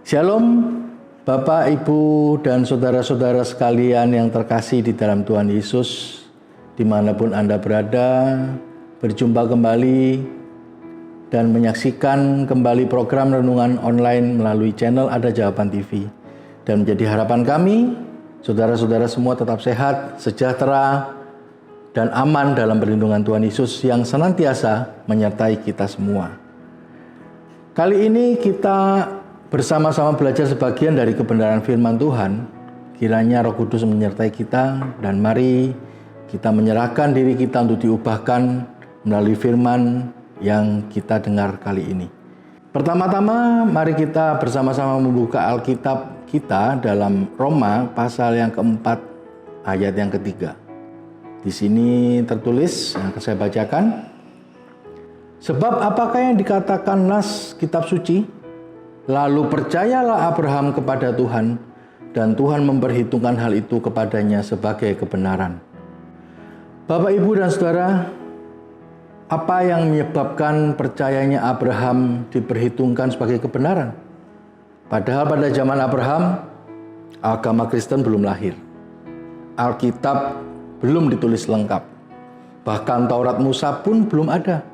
Shalom, Bapak, Ibu, dan saudara-saudara sekalian yang terkasih di dalam Tuhan Yesus, dimanapun Anda berada, berjumpa kembali dan menyaksikan kembali program Renungan Online melalui channel Ada Jawaban TV. Dan menjadi harapan kami, saudara-saudara semua tetap sehat, sejahtera, dan aman dalam perlindungan Tuhan Yesus yang senantiasa menyertai kita semua. Kali ini kita bersama-sama belajar sebagian dari kebenaran firman Tuhan. Kiranya Roh Kudus menyertai kita, dan mari kita menyerahkan diri kita untuk diubahkan melalui firman yang kita dengar kali ini. Pertama-tama mari kita bersama-sama membuka Alkitab kita dalam Roma pasal yang keempat ayat yang ketiga. Di sini tertulis, yang saya bacakan. Sebab apakah yang dikatakan nas kitab suci? Lalu percayalah Abraham kepada Tuhan, dan Tuhan memperhitungkan hal itu kepadanya sebagai kebenaran. Bapak, Ibu, dan Saudara, apa yang menyebabkan percayanya Abraham diperhitungkan sebagai kebenaran? Padahal pada zaman Abraham, agama Kristen belum lahir. Alkitab belum ditulis lengkap. Bahkan Taurat Musa pun belum ada.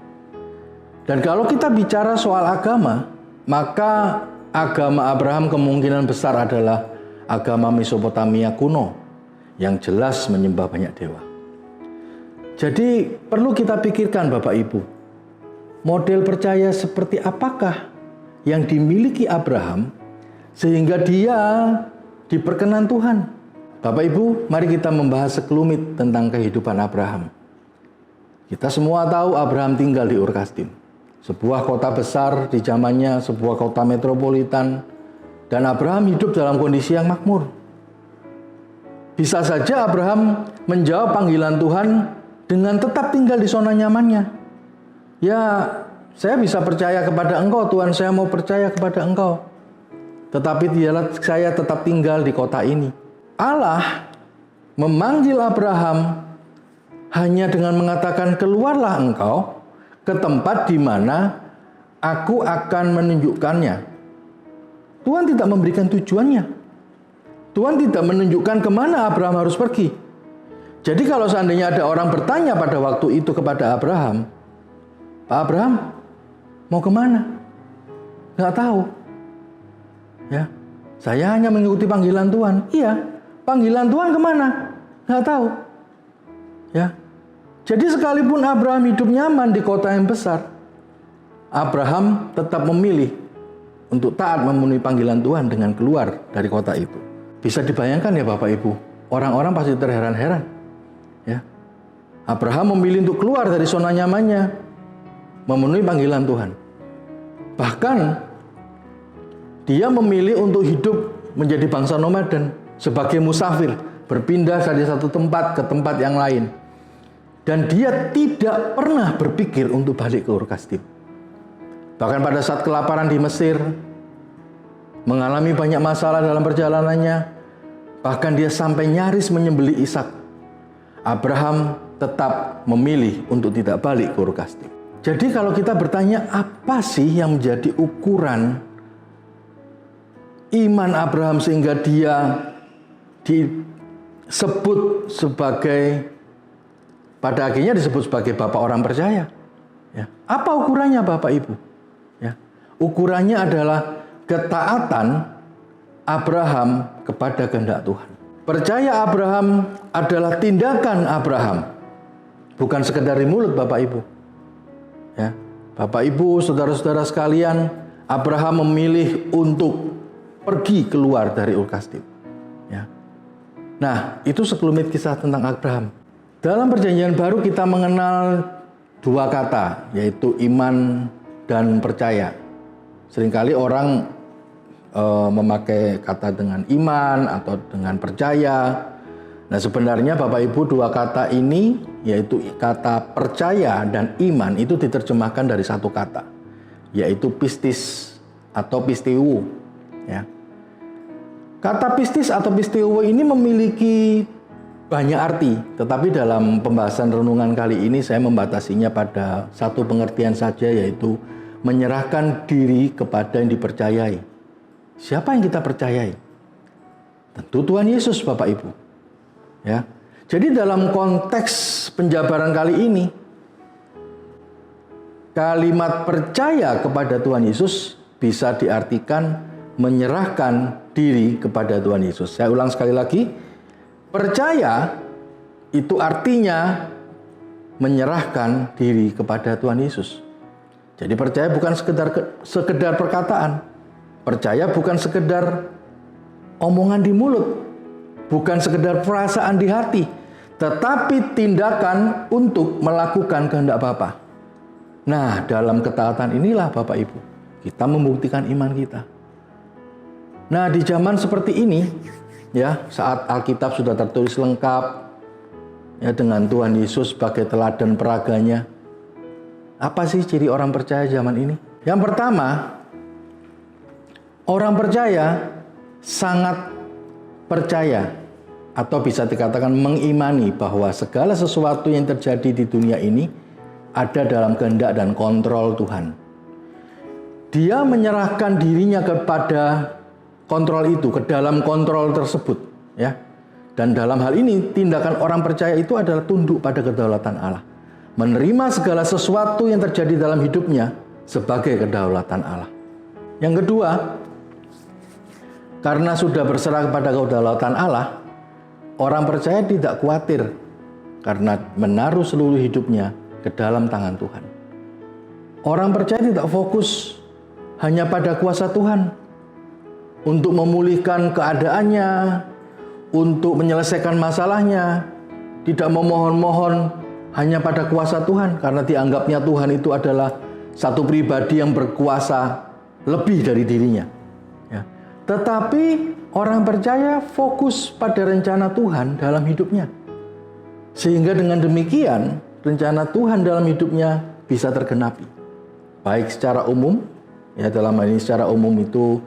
Dan kalau kita bicara soal agama, maka agama Abraham kemungkinan besar adalah agama Mesopotamia kuno yang jelas menyembah banyak dewa. Jadi perlu kita pikirkan, Bapak Ibu, model percaya seperti apakah yang dimiliki Abraham sehingga dia diperkenan Tuhan. Bapak Ibu, mari kita membahas sekelumit tentang kehidupan Abraham. Kita semua tahu Abraham tinggal di Ur Kasdim, sebuah kota besar di zamannya, sebuah kota metropolitan, dan Abraham hidup dalam kondisi yang makmur. Bisa saja Abraham menjawab panggilan Tuhan dengan tetap tinggal di zona nyamannya. Ya, saya bisa percaya kepada Engkau Tuhan, saya mau percaya kepada Engkau. Tetapi saya tetap tinggal di kota ini. Allah memanggil Abraham hanya dengan mengatakan, keluarlah engkau ke tempat di mana aku akan menunjukkannya. Tuhan tidak memberikan tujuannya. Tuhan tidak menunjukkan kemana Abraham harus pergi. Jadi kalau seandainya ada orang bertanya pada waktu itu kepada Abraham, Pak Abraham, mau kemana? Nggak tahu. Ya, saya hanya mengikuti panggilan Tuhan. Iya, panggilan Tuhan kemana? Nggak tahu. Ya. Jadi sekalipun Abraham hidup nyaman di kota yang besar, Abraham tetap memilih untuk taat memenuhi panggilan Tuhan dengan keluar dari kota itu. Bisa dibayangkan ya Bapak Ibu, orang-orang pasti terheran-heran. Ya. Abraham memilih untuk keluar dari zona nyamannya, memenuhi panggilan Tuhan. Bahkan dia memilih untuk hidup menjadi bangsa nomaden, sebagai musafir, berpindah dari satu tempat ke tempat yang lain. Dan dia tidak pernah berpikir untuk balik ke Ur Kasdim. Bahkan pada saat kelaparan di Mesir, mengalami banyak masalah dalam perjalanannya, bahkan dia sampai nyaris menyembelih Ishak. Abraham tetap memilih untuk tidak balik ke Ur Kasdim. Jadi kalau kita bertanya, apa sih yang menjadi ukuran iman Abraham sehingga dia disebut sebagai, pada akhirnya disebut sebagai bapak orang percaya. Ya. Apa ukurannya Bapak Ibu? Ya. Ukurannya adalah ketaatan Abraham kepada kehendak Tuhan. Percaya Abraham adalah tindakan Abraham, bukan sekedar di mulut Bapak Ibu. Ya. Bapak Ibu, saudara-saudara sekalian, Abraham memilih untuk pergi keluar dari Ur Kasdim. Ya. Nah, itu sekelumit kisah tentang Abraham. Dalam perjanjian baru kita mengenal dua kata, yaitu iman dan percaya. Seringkali orang memakai kata dengan iman atau dengan percaya. Nah sebenarnya Bapak Ibu, dua kata ini, yaitu kata percaya dan iman, itu diterjemahkan dari satu kata, yaitu pistis atau pistiu. Ya. Kata pistis atau pistiu ini memiliki banyak arti, tetapi dalam pembahasan renungan kali ini saya membatasinya pada satu pengertian saja, yaitu menyerahkan diri kepada yang dipercayai. Siapa yang kita percayai? Tentu Tuhan Yesus, Bapak Ibu. Ya. Jadi dalam konteks penjabaran kali ini, kalimat percaya kepada Tuhan Yesus bisa diartikan menyerahkan diri kepada Tuhan Yesus. Saya ulang sekali lagi, percaya itu artinya menyerahkan diri kepada Tuhan Yesus. Jadi percaya bukan sekedar perkataan. Percaya bukan sekedar omongan di mulut, bukan sekedar perasaan di hati, tetapi tindakan untuk melakukan kehendak Bapa. Nah, dalam ketaatan inilah Bapak Ibu, kita membuktikan iman kita. Nah, di zaman seperti ini, ya, saat Alkitab sudah tertulis lengkap, ya, dengan Tuhan Yesus sebagai teladan peraganya, apa sih ciri orang percaya zaman ini? Yang pertama, orang percaya sangat percaya atau bisa dikatakan mengimani bahwa segala sesuatu yang terjadi di dunia ini ada dalam kehendak dan kontrol Tuhan. Dia menyerahkan dirinya kepada kontrol itu, ke dalam kontrol tersebut, ya. Dan dalam hal ini tindakan orang percaya itu adalah tunduk pada kedaulatan Allah. Menerima segala sesuatu yang terjadi dalam hidupnya sebagai kedaulatan Allah. Yang kedua, karena sudah berserah kepada kedaulatan Allah, orang percaya tidak khawatir karena menaruh seluruh hidupnya ke dalam tangan Tuhan. Orang percaya tidak fokus hanya pada kuasa Tuhan untuk memulihkan keadaannya, untuk menyelesaikan masalahnya, tidak memohon-mohon hanya pada kuasa Tuhan karena dianggapnya Tuhan itu adalah satu pribadi yang berkuasa lebih dari dirinya. Tetapi orang percaya fokus pada rencana Tuhan dalam hidupnya. Sehingga dengan demikian, rencana Tuhan dalam hidupnya bisa tergenapi. Baik secara umum, ya dalam hal ini secara umum itu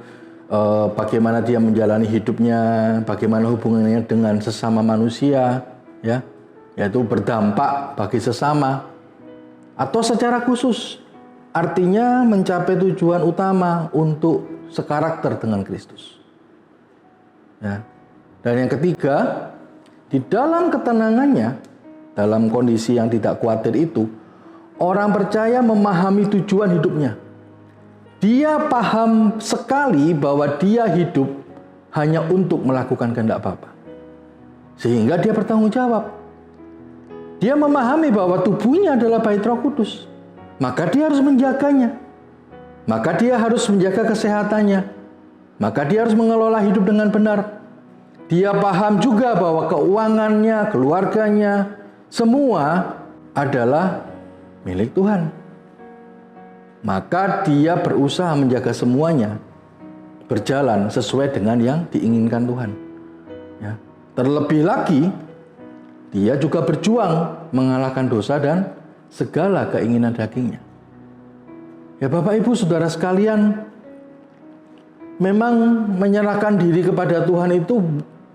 bagaimana dia menjalani hidupnya, bagaimana hubungannya dengan sesama manusia, ya, yaitu berdampak bagi sesama. Atau secara khusus, artinya mencapai tujuan utama untuk sekarakter dengan Kristus. Ya. Dan yang ketiga, di dalam ketenangannya, dalam kondisi yang tidak khawatir itu, orang percaya memahami tujuan hidupnya. Dia paham sekali bahwa dia hidup hanya untuk melakukan kehendak Bapa. Sehingga dia bertanggung jawab. Dia memahami bahwa tubuhnya adalah bait Roh Kudus. Maka dia harus menjaganya. Maka dia harus menjaga kesehatannya. Maka dia harus mengelola hidup dengan benar. Dia paham juga bahwa keuangannya, keluarganya, semua adalah milik Tuhan. Maka dia berusaha menjaga semuanya berjalan sesuai dengan yang diinginkan Tuhan. Ya. Terlebih lagi, dia juga berjuang mengalahkan dosa dan segala keinginan dagingnya. Ya Bapak Ibu Saudara sekalian, memang menyerahkan diri kepada Tuhan itu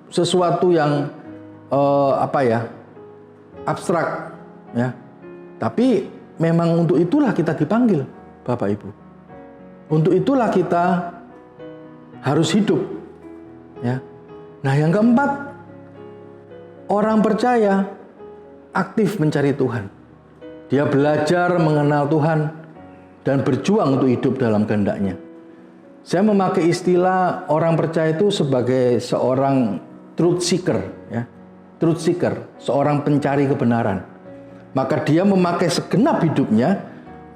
sesuatu yang abstrak, ya. Tapi memang untuk itulah kita dipanggil, Bapak Ibu. Untuk itulah kita harus hidup, ya. Nah, yang keempat, orang percaya aktif mencari Tuhan. Dia belajar mengenal Tuhan dan berjuang untuk hidup dalam kehendak-Nya. Saya memakai istilah orang percaya itu sebagai seorang truth seeker, ya. Truth seeker, seorang pencari kebenaran. Maka dia memakai segenap hidupnya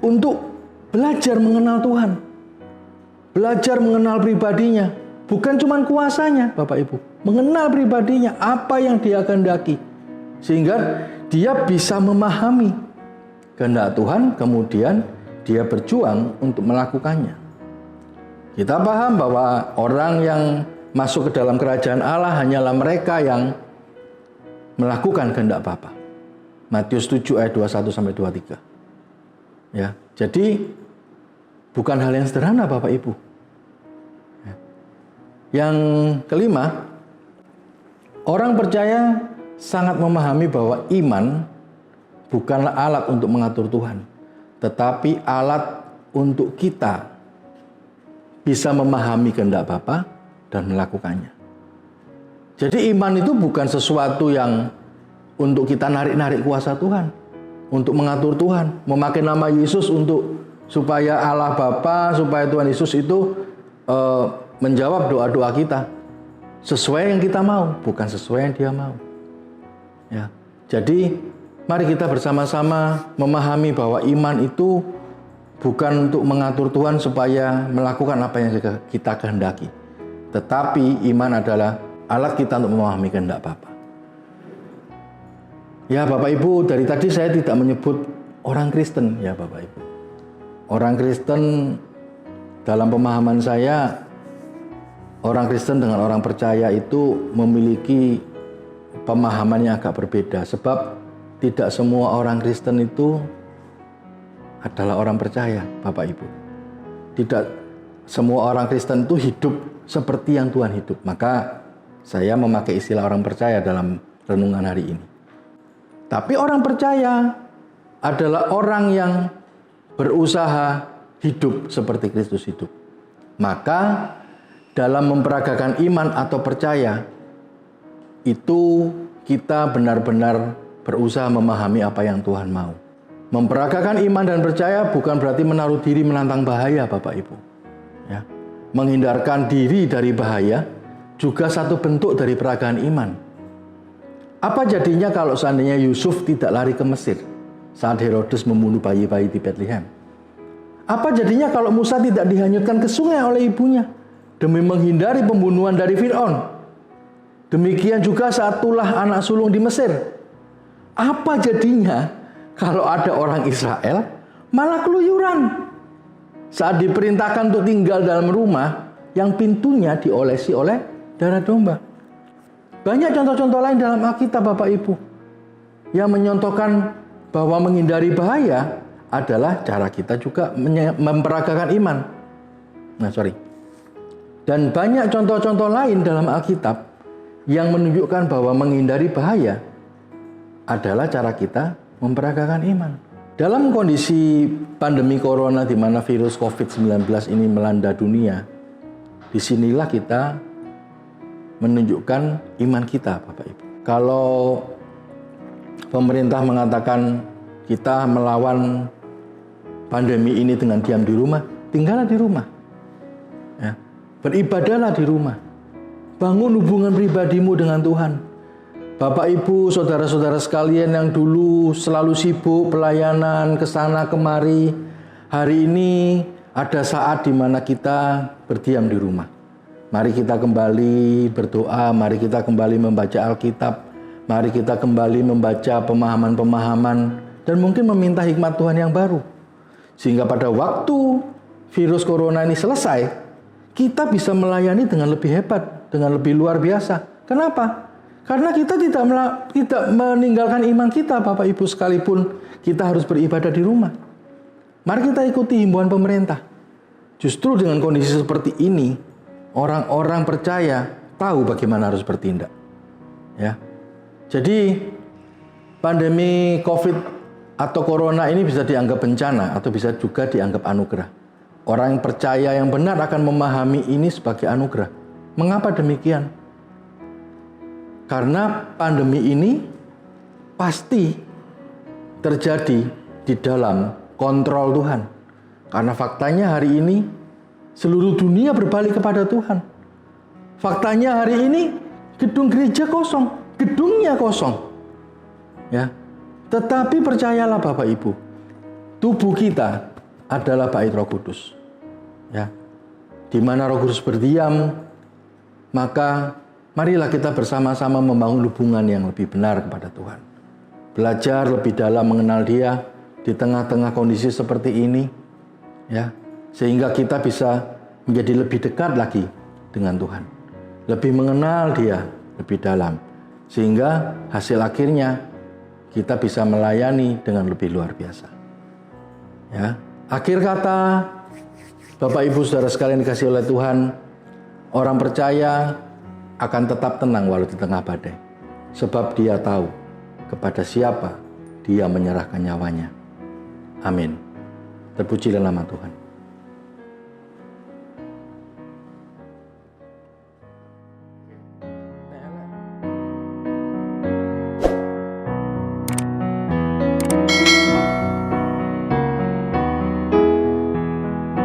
untuk belajar mengenal Tuhan. Belajar mengenal pribadinya, bukan cuma kuasanya, Bapak Ibu. Mengenal pribadinya, apa yang dia kehendaki. Sehingga dia bisa memahami kehendak Tuhan, kemudian dia berjuang untuk melakukannya. Kita paham bahwa orang yang masuk ke dalam kerajaan Allah hanyalah mereka yang melakukan kehendak Bapa. Matius 7 ayat 21-23. Ya, jadi bukan hal yang sederhana Bapak Ibu. Ya. Yang kelima, orang percaya sangat memahami bahwa iman bukanlah alat untuk mengatur Tuhan, tetapi alat untuk kita bisa memahami kehendak Bapa dan melakukannya. Jadi iman itu bukan sesuatu yang untuk kita narik-narik kuasa Tuhan, untuk mengatur Tuhan, memakai nama Yesus untuk supaya Allah Bapa, supaya Tuhan Yesus itu menjawab doa-doa kita sesuai yang kita mau, bukan sesuai yang Dia mau. Ya. Jadi mari kita bersama-sama memahami bahwa iman itu bukan untuk mengatur Tuhan supaya melakukan apa yang kita kehendaki, tetapi iman adalah alat kita untuk memahami kehendak Bapa. Ya Bapak Ibu, dari tadi saya tidak menyebut orang Kristen ya Bapak Ibu. Orang Kristen dalam pemahaman saya, orang Kristen dengan orang percaya itu memiliki pemahaman yang agak berbeda. Sebab tidak semua orang Kristen itu adalah orang percaya Bapak Ibu. Tidak semua orang Kristen itu hidup seperti yang Tuhan hidup. Maka saya memakai istilah orang percaya dalam renungan hari ini. Tapi orang percaya adalah orang yang berusaha hidup seperti Kristus hidup. Maka dalam memperagakan iman atau percaya, itu kita benar-benar berusaha memahami apa yang Tuhan mau. Memperagakan iman dan percaya bukan berarti menaruh diri menantang bahaya Bapak Ibu. Ya. Menghindarkan diri dari bahaya juga satu bentuk dari peragaan iman. Apa jadinya kalau seandainya Yusuf tidak lari ke Mesir saat Herodes membunuh bayi-bayi di Bethlehem? Apa jadinya kalau Musa tidak dihanyutkan ke sungai oleh ibunya demi menghindari pembunuhan dari Fir'aun? Demikian juga saat tulah anak sulung di Mesir. Apa jadinya kalau ada orang Israel malah keluyuran saat diperintahkan untuk tinggal dalam rumah yang pintunya diolesi oleh darah domba? Banyak contoh-contoh lain dalam Alkitab Bapak Ibu yang menyontohkan bahwa menghindari bahaya adalah cara kita juga memperagakan iman. Dan banyak contoh-contoh lain dalam Alkitab yang menunjukkan bahwa menghindari bahaya adalah cara kita memperagakan iman. Dalam kondisi pandemi corona di mana virus COVID-19 ini melanda dunia, disinilah kita menunjukkan iman kita Bapak Ibu. Kalau pemerintah mengatakan kita melawan pandemi ini dengan diam di rumah, tinggallah di rumah. Ya. Beribadahlah di rumah. Bangun hubungan pribadimu dengan Tuhan. Bapak Ibu, saudara-saudara sekalian yang dulu selalu sibuk pelayanan kesana kemari, hari ini ada saat di mana kita berdiam di rumah. Mari kita kembali berdoa, mari kita kembali membaca Alkitab, mari kita kembali membaca pemahaman-pemahaman dan mungkin meminta hikmat Tuhan yang baru. Sehingga pada waktu virus corona ini selesai, kita bisa melayani dengan lebih hebat, dengan lebih luar biasa. Kenapa? Karena kita tidak meninggalkan iman kita Bapak Ibu, sekalipun kita harus beribadah di rumah. Mari kita ikuti himbauan pemerintah. Justru dengan kondisi seperti ini, orang-orang percaya tahu bagaimana harus bertindak. Ya. Jadi pandemi COVID atau corona ini bisa dianggap bencana atau bisa juga dianggap anugerah. Orang yang percaya yang benar akan memahami ini sebagai anugerah. Mengapa demikian? Karena pandemi ini pasti terjadi di dalam kontrol Tuhan. Karena faktanya hari ini seluruh dunia berbalik kepada Tuhan. Faktanya hari ini gedung gereja kosong, gedungnya kosong. Ya. Tetapi percayalah Bapak Ibu, tubuh kita adalah bait Roh Kudus. Ya. Di mana Roh Kudus berdiam, maka marilah kita bersama-sama membangun hubungan yang lebih benar kepada Tuhan. Belajar lebih dalam mengenal Dia di tengah-tengah kondisi seperti ini, ya. Sehingga kita bisa menjadi lebih dekat lagi dengan Tuhan. Lebih mengenal Dia lebih dalam. Sehingga hasil akhirnya kita bisa melayani dengan lebih luar biasa. Ya. Akhir kata, Bapak Ibu Saudara sekalian dikasihi oleh Tuhan, orang percaya akan tetap tenang walau di tengah badai. Sebab dia tahu kepada siapa dia menyerahkan nyawanya. Amin. Terpujilah nama Tuhan.